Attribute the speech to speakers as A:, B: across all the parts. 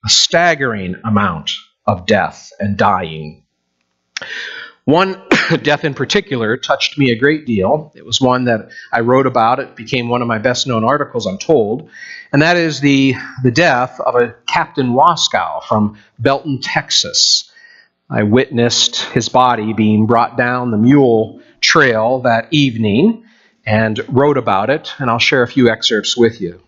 A: a staggering amount of death and dying. One death in particular touched me a great deal. It was one that I wrote about. It became one of my best-known articles, I'm told. And that is the death of a Captain Waskow from Belton, Texas. I witnessed his body being brought down the mule trail that evening and wrote about it, and I'll share a few excerpts with you.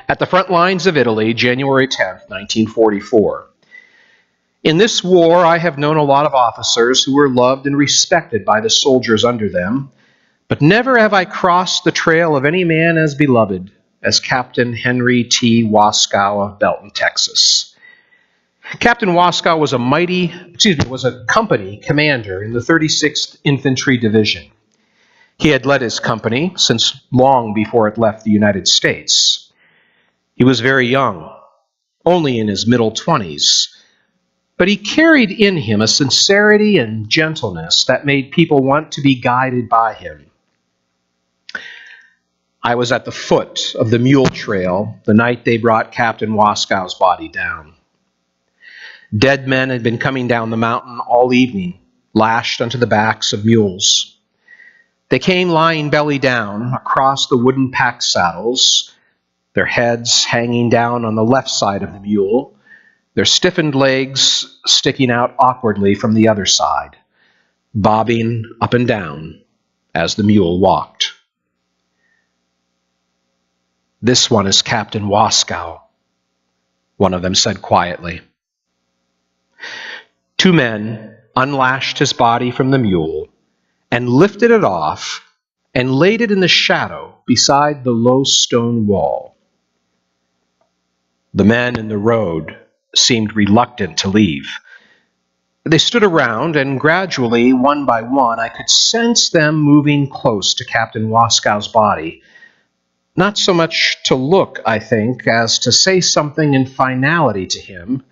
A: At the front lines of Italy, January 10th, 1944. In this war, I have known a lot of officers who were loved and respected by the soldiers under them, but never have I crossed the trail of any man as beloved as Captain Henry T. Waskow of Belton, Texas. Captain Waskow was a company commander in the 36th Infantry Division. He had led his company since long before it left the United States. He was very young, only in his middle 20s, but he carried in him a sincerity and gentleness that made people want to be guided by him. I was at the foot of the mule trail the night they brought Captain Waskow's body down. Dead men had been coming down the mountain all evening, lashed onto the backs of mules. They came lying belly down across the wooden pack saddles, their heads hanging down on the left side of the mule, their stiffened legs sticking out awkwardly from the other side, bobbing up and down as the mule walked. "This one is Captain Waskow," one of them said quietly. Two men unlashed his body from the mule and lifted it off and laid it in the shadow beside the low stone wall. The men in the road seemed reluctant to leave. They stood around, and gradually, one by one, I could sense them moving close to Captain Waskow's body, not so much to look, I think, as to say something in finality to him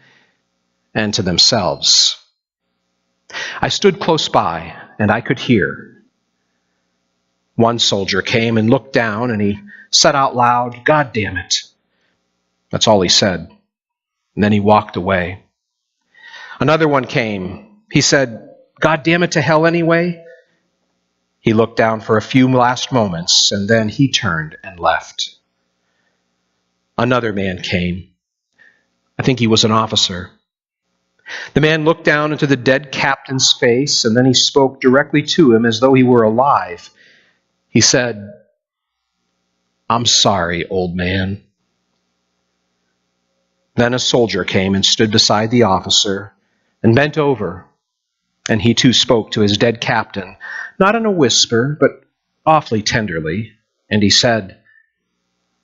A: and to themselves. I stood close by, and I could hear. One soldier came and looked down, and he said out loud, "God damn it." That's all he said. And then he walked away. Another one came. He said, "God damn it to hell anyway." He looked down for a few last moments, and then he turned and left. Another man came. I think he was an officer. The man looked down into the dead captain's face, and then he spoke directly to him as though he were alive. He said, "I'm sorry, old man." Then a soldier came and stood beside the officer and bent over, and he too spoke to his dead captain, not in a whisper, but awfully tenderly, and he said,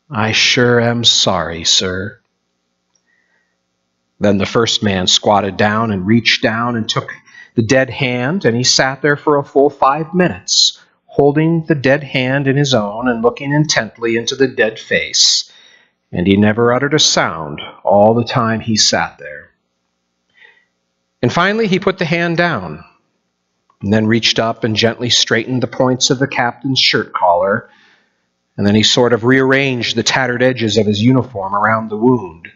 A: "I sure am sorry, sir." Then the first man squatted down and reached down and took the dead hand, and he sat there for a full 5 minutes, holding the dead hand in his own and looking intently into the dead face. And he never uttered a sound all the time he sat there. And finally he put the hand down, and then reached up and gently straightened the points of the captain's shirt collar, and then he sort of rearranged the tattered edges of his uniform around the wound.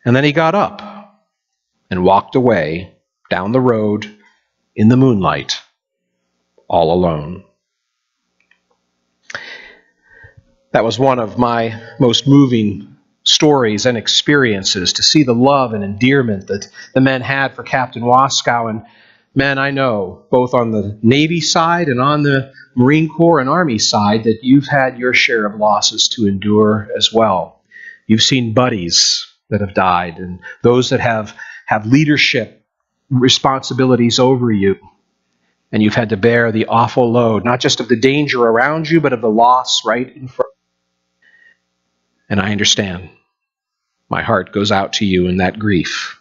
A: And then he got up and walked away down the road in the moonlight, all alone. That was one of my most moving stories and experiences, to see the love and endearment that the men had for Captain Waskow. And men, I know, both on the Navy side and on the Marine Corps and Army side, that you've had your share of losses to endure as well. You've seen buddies that have died, and those that have leadership responsibilities over you. And you've had to bear the awful load, not just of the danger around you, but of the loss right in front. And I understand. My heart goes out to you in that grief.